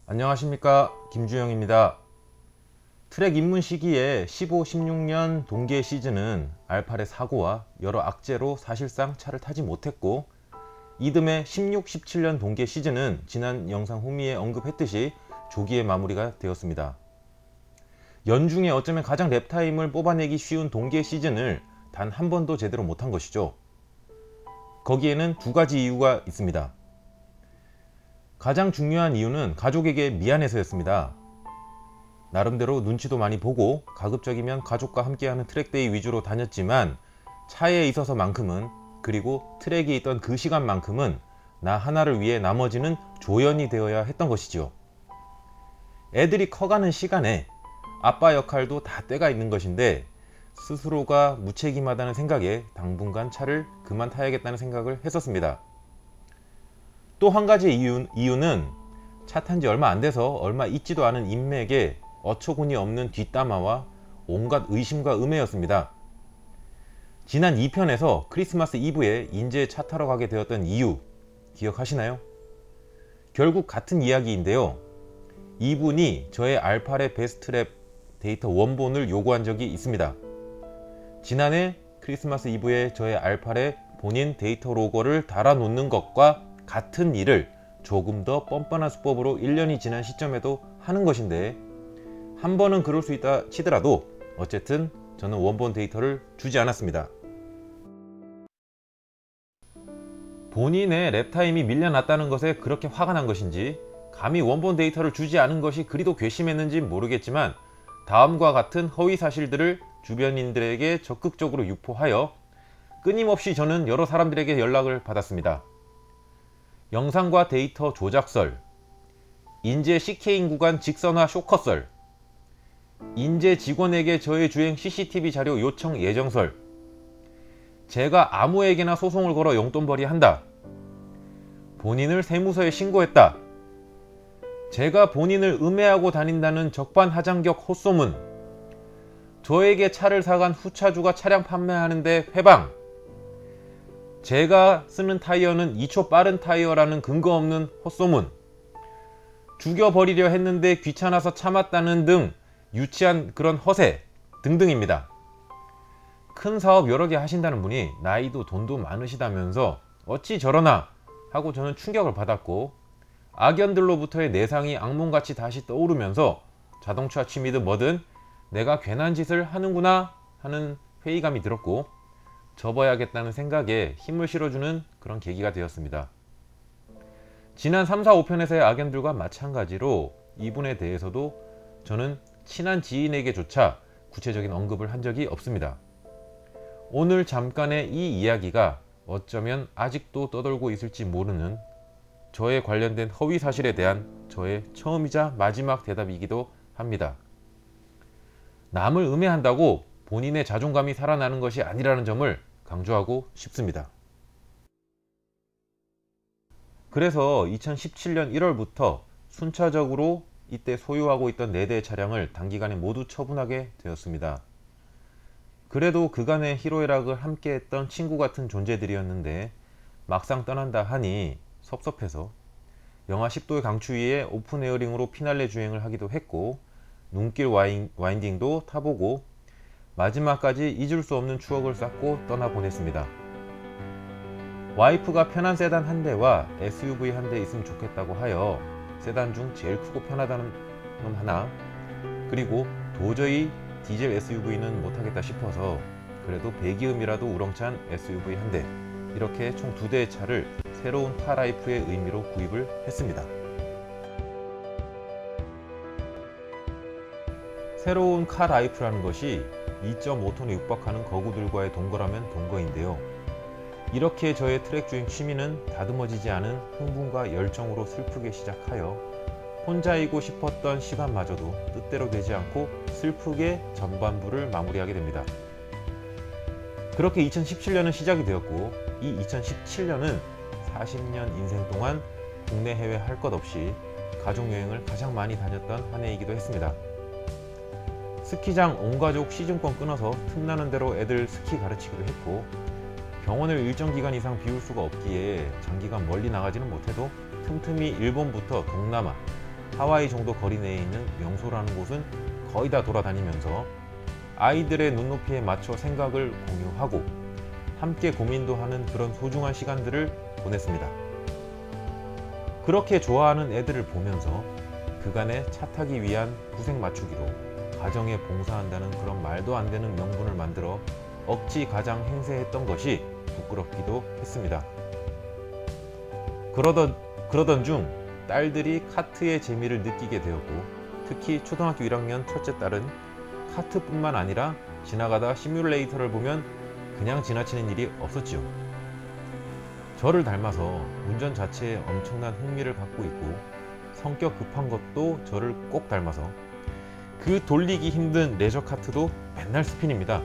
안녕하십니까, 김주영입니다. 트랙 입문 시기에 15, 16년 동계 시즌은 알팔의 사고와 여러 악재로 사실상 차를 타지 못했고, 이듬해 16, 17년 동계 시즌은 지난 영상 후미에 언급했듯이 조기에 마무리가 되었습니다. 연중에 어쩌면 가장 랩타임을 뽑아내기 쉬운 동계 시즌을 단 한 번도 제대로 못한 것이죠. 거기에는 두 가지 이유가 있습니다. 가장 중요한 이유는 가족에게 미안해서였습니다. 나름대로 눈치도 많이 보고 가급적이면 가족과 함께하는 트랙데이 위주로 다녔지만 차에 있어서만큼은, 그리고 트랙에 있던 그 시간만큼은 나 하나를 위해 나머지는 조연이 되어야 했던 것이죠. 애들이 커가는 시간에 아빠 역할도 다 때가 있는 것인데 스스로가 무책임하다는 생각에 당분간 차를 그만 타야겠다는 생각을 했었습니다. 또 한 가지 이유는 차 탄 지 얼마 안 돼서 얼마 있지도 않은 인맥에 어처구니 없는 뒷담화와 온갖 의심과 음해였습니다. 지난 2편에서 크리스마스 이브에 인제에 차 타러 가게 되었던 이유 기억하시나요? 결국 같은 이야기인데요. 이분이 저의 알팔의 베스트랩 데이터 원본을 요구한 적이 있습니다. 지난해 크리스마스 이브에 저의 알팔의 본인 데이터 로고를 달아 놓는 것과 같은 일을 조금 더 뻔뻔한 수법으로 1년이 지난 시점에도 하는 것인데, 한 번은 그럴 수 있다 치더라도 어쨌든 저는 원본 데이터를 주지 않았습니다. 본인의 랩타임이 밀려났다는 것에 그렇게 화가 난 것인지, 감히 원본 데이터를 주지 않은 것이 그리도 괘씸했는지 모르겠지만 다음과 같은 허위 사실들을 주변인들에게 적극적으로 유포하여 끊임없이 저는 여러 사람들에게 연락을 받았습니다. 영상과 데이터 조작설, 인제 CK인 구간 직선화 쇼커설, 인제 직원에게 저의 주행 CCTV 자료 요청 예정설, 제가 아무에게나 소송을 걸어 용돈벌이 한다, 본인을 세무서에 신고했다, 제가 본인을 음해하고 다닌다는 적반하장격 헛소문, 저에게 차를 사간 후차주가 차량 판매하는데 회방, 제가 쓰는 타이어는 2초 빠른 타이어라는 근거 없는 헛소문, 죽여버리려 했는데 귀찮아서 참았다는 등 유치한 그런 허세 등등입니다. 큰 사업 여러 개 하신다는 분이 나이도 돈도 많으시다면서 어찌 저러나 하고 저는 충격을 받았고, 악연들로부터의 내상이 악몽같이 다시 떠오르면서 자동차 취미든 뭐든 내가 괜한 짓을 하는구나 하는 회의감이 들었고, 접어야겠다는 생각에 힘을 실어주는 그런 계기가 되었습니다. 지난 3, 4, 5편에서의 악연들과 마찬가지로 이분에 대해서도 저는 친한 지인에게조차 구체적인 언급을 한 적이 없습니다. 오늘 잠깐의 이 이야기가 어쩌면 아직도 떠돌고 있을지 모르는 저에 관련된 허위 사실에 대한 저의 처음이자 마지막 대답이기도 합니다. 남을 음해한다고 본인의 자존감이 살아나는 것이 아니라는 점을 강조하고 싶습니다. 그래서 2017년 1월부터 순차적으로 이때 소유하고 있던 4대의 차량을 단기간에 모두 처분하게 되었습니다. 그래도 그간의 희로애락을 함께했던 친구 같은 존재들이었는데 막상 떠난다 하니 섭섭해서 영하 10도의 강추위에 오픈 에어링으로 피날레 주행을 하기도 했고, 눈길 와인딩도 타보고 마지막까지 잊을 수 없는 추억을 쌓고 떠나보냈습니다. 와이프가 편한 세단 한 대와 SUV 한 대 있으면 좋겠다고 하여 세단 중 제일 크고 편하다는 놈 하나, 그리고 도저히 디젤 SUV는 못하겠다 싶어서 그래도 배기음이라도 우렁찬 SUV 한 대, 이렇게 총 2대의 차를 새로운 카라이프의 의미로 구입을 했습니다. 새로운 카라이프라는 것이 2.5톤에 육박하는 거구들과의 동거라면 동거인데요. 이렇게 저의 트랙 주행 취미는 다듬어지지 않은 흥분과 열정으로 슬프게 시작하여 혼자이고 싶었던 시간마저도 뜻대로 되지 않고 슬프게 전반부를 마무리하게 됩니다. 그렇게 2017년은 시작이 되었고, 이 2017년은 40년 인생 동안 국내 해외 할 것 없이 가족여행을 가장 많이 다녔던 한 해이기도 했습니다. 스키장 온가족 시즌권 끊어서 틈나는 대로 애들 스키 가르치기도 했고, 병원을 일정 기간 이상 비울 수가 없기에 장기간 멀리 나가지는 못해도 틈틈이 일본부터 동남아, 하와이 정도 거리 내에 있는 명소라는 곳은 거의 다 돌아다니면서 아이들의 눈높이에 맞춰 생각을 공유하고 함께 고민도 하는 그런 소중한 시간들을 보냈습니다. 그렇게 좋아하는 애들을 보면서 그간에 차 타기 위한 부색 맞추기로 가정에 봉사한다는 그런 말도 안 되는 명분을 만들어 억지 가장 행세했던 것이 부끄럽기도 했습니다. 그러던 중 딸들이 카트의 재미를 느끼게 되었고, 특히 초등학교 1학년 첫째 딸은 카트뿐만 아니라 지나가다 시뮬레이터를 보면 그냥 지나치는 일이 없었지요. 저를 닮아서 운전 자체에 엄청난 흥미를 갖고 있고, 성격 급한 것도 저를 꼭 닮아서 그 돌리기 힘든 레저 카트도 맨날 스핀입니다.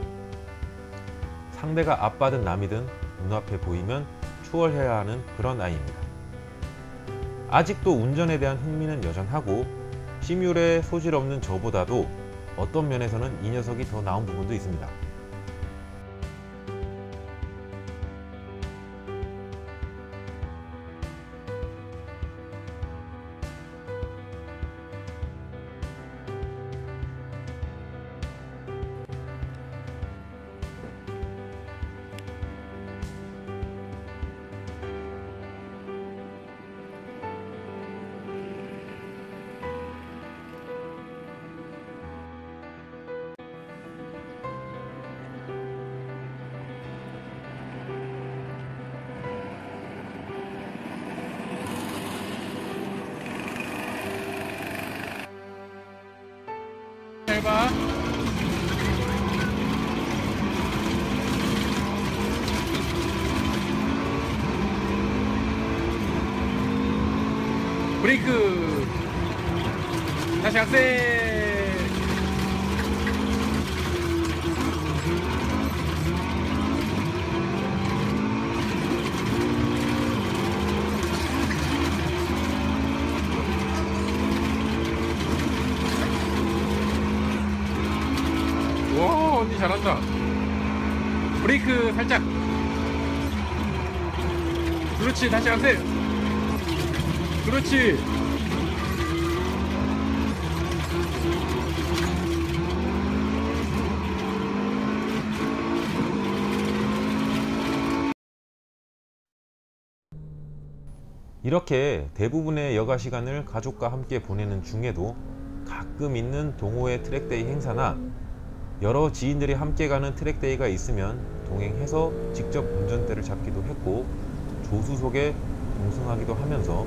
상대가 아빠든 남이든 눈앞에 보이면 추월해야 하는 그런 아이입니다. 아직도 운전에 대한 흥미는 여전하고, 시뮬에 소질 없는 저보다도 어떤 면에서는 이 녀석이 더 나은 부분도 있습니다. 잘 봐. 브레이크. 다시 악셀. 와, 언니 잘한다. 브레이크 살짝. 그렇지, 다시 악셀. 그렇지. 이렇게 대부분의 여가 시간을 가족과 함께 보내는 중에도 가끔 있는 동호회 트랙데이 행사나 여러 지인들이 함께 가는 트랙데이가 있으면 동행해서 직접 운전대를 잡기도 했고, 조수석에 동승하기도 하면서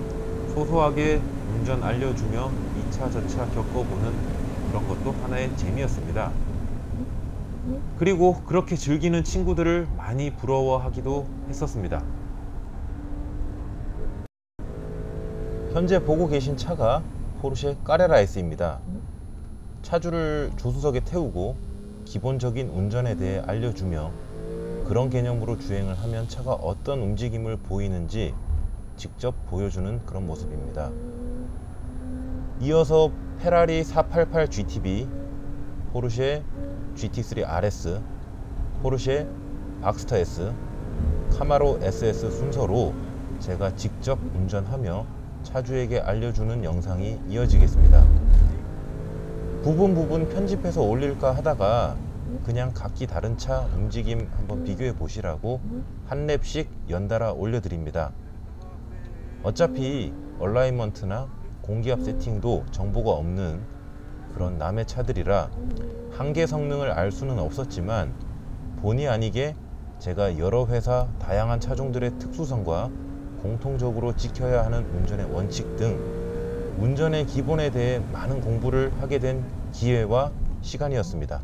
소소하게 운전 알려주며 2차 전차 겪어보는 그런 것도 하나의 재미였습니다. 그리고 그렇게 즐기는 친구들을 많이 부러워하기도 했었습니다. 현재 보고 계신 차가 포르쉐 까레라 S입니다. 차주를 조수석에 태우고 기본적인 운전에 대해 알려주며 그런 개념으로 주행을 하면 차가 어떤 움직임을 보이는지 직접 보여주는 그런 모습입니다. 이어서 페라리 488 GTB, 포르쉐 GT3 RS, 포르쉐 박스터 S, 카마로 SS 순서로 제가 직접 운전하며 차주에게 알려주는 영상이 이어지겠습니다. 부분 편집해서 올릴까 하다가 그냥 각기 다른 차 움직임 한번 비교해 보시라고 한 랩씩 연달아 올려드립니다. 어차피 얼라이먼트나 공기압 세팅도 정보가 없는 그런 남의 차들이라 한계 성능을 알 수는 없었지만, 본의 아니게 제가 여러 회사 다양한 차종들의 특수성과 공통적으로 지켜야 하는 운전의 원칙 등 운전의 기본에 대해 많은 공부를 하게 된 기회와 시간이었습니다.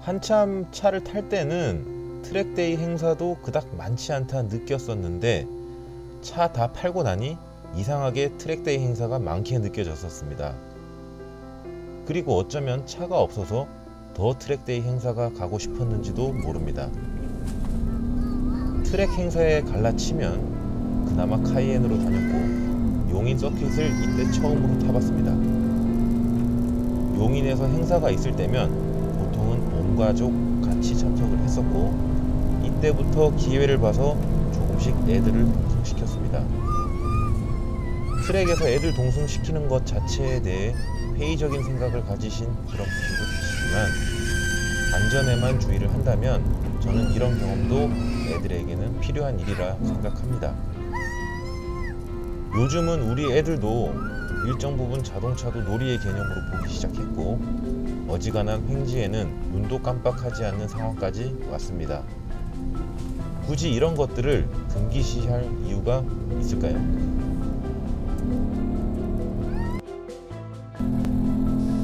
한참 차를 탈 때는 트랙데이 행사도 그닥 많지 않다 느꼈었는데 차 다 팔고 나니 이상하게 트랙데이 행사가 많게 느껴졌었습니다. 그리고 어쩌면 차가 없어서 더 트랙데이 행사가 가고 싶었는지도 모릅니다. 트랙 행사에 갈라치면 그나마 카이엔으로 다녔고 용인 서킷을 이때 처음으로 타봤습니다. 용인에서 행사가 있을 때면 보통은 온 가족 같이 참석을 했었고 이때부터 기회를 봐서 조금씩 애들을 동승시켰습니다. 트랙에서 애들 동승시키는 것 자체에 대해 회의적인 생각을 가지신 그런 분들도 계시지만 안전에만 주의를 한다면 저는 이런 경험도 애들에게는 필요한 일이라 생각합니다. 요즘은 우리 애들도 일정 부분 자동차도 놀이의 개념으로 보기 시작했고 어지간한 횡지에는 눈도 깜빡하지 않는 상황까지 왔습니다. 굳이 이런 것들을 금기시할 이유가 있을까요?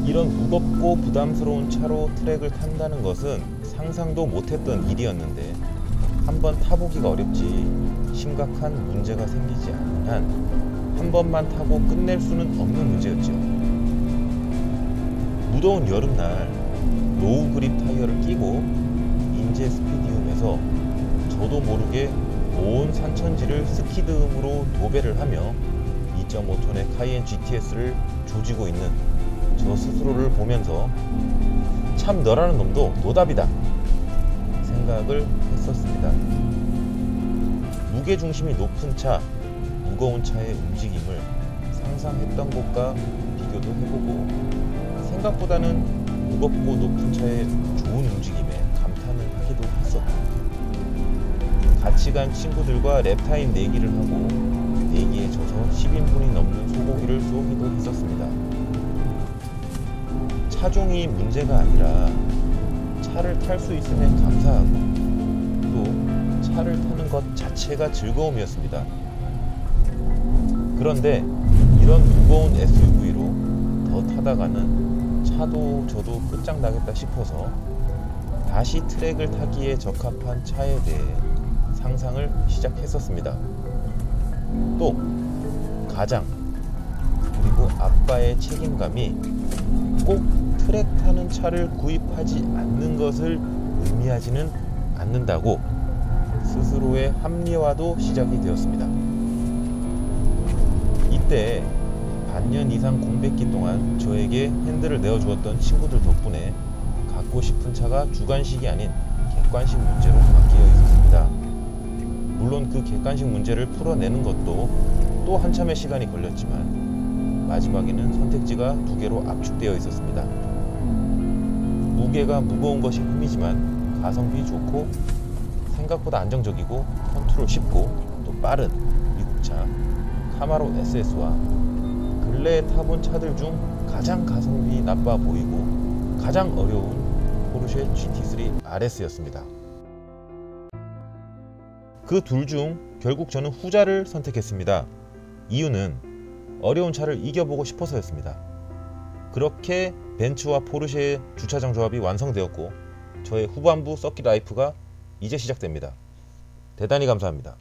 이런 무겁고 부담스러운 차로 트랙을 탄다는 것은 상상도 못했던 일이었는데 한번 타보기가 어렵지 심각한 문제가 생기지 않는 한 한 번만 타고 끝낼 수는 없는 문제였죠. 무더운 여름날 로우 그립 타이어를 끼고 인제 스피디움에서 저도 모르게 온 산천지를 스키드음으로 도배를 하며 2.5톤의 카이엔 GTS를 조지고 있는 저 스스로를 보면서 참 너라는 놈도 노답이다 생각을 했었습니다. 무게중심이 높은 차, 무거운 차의 움직임을 상상했던 것과 비교도 해보고 생각보다는 무겁고 높은 차의 좋은 움직임에 감탄을 하기도 했었고 같이 간 친구들과 랩타임 내기를 하고 내기에 져서 10인분이 넘는 소고기를 쏘기도 했었습니다. 차종이 문제가 아니라 차를 탈 수 있음에 감사하고 또 차를 타는 것 자체가 즐거움이었습니다. 그런데 이런 무거운 SUV로 더 타다가는 차도 저도 끝장나겠다 싶어서 다시 트랙을 타기에 적합한 차에 대해 상상을 시작했었습니다. 또 가장 그리고 아빠의 책임감이 꼭 트랙 타는 차를 구입하지 않는 것을 의미하지는 않는다고 스스로의 합리화도 시작이 되었습니다. 이때 반년 이상 공백기 동안 저에게 핸들을 내어주었던 친구들 덕분에 갖고 싶은 차가 주관식이 아닌 객관식 문제로 바뀌어 있었습니다. 물론 그 객관식 문제를 풀어내는 것도 또 한참의 시간이 걸렸지만 마지막에는 선택지가 2개로 압축되어 있었습니다. 무게가 무거운 것이 흠이지만 가성비 좋고 생각보다 안정적이고 컨트롤 쉽고 또 빠른 미국차 카마로 SS와 근래에 타본 차들 중 가장 가성비 나빠 보이고 가장 어려운 포르쉐 GT3 RS였습니다. 그 둘 중 결국 저는 후자를 선택했습니다. 이유는 어려운 차를 이겨보고 싶어서였습니다. 그렇게 벤츠와 포르쉐의 주차장 조합이 완성되었고 저의 후반부 서킷 라이프가 이제 시작됩니다. 대단히 감사합니다.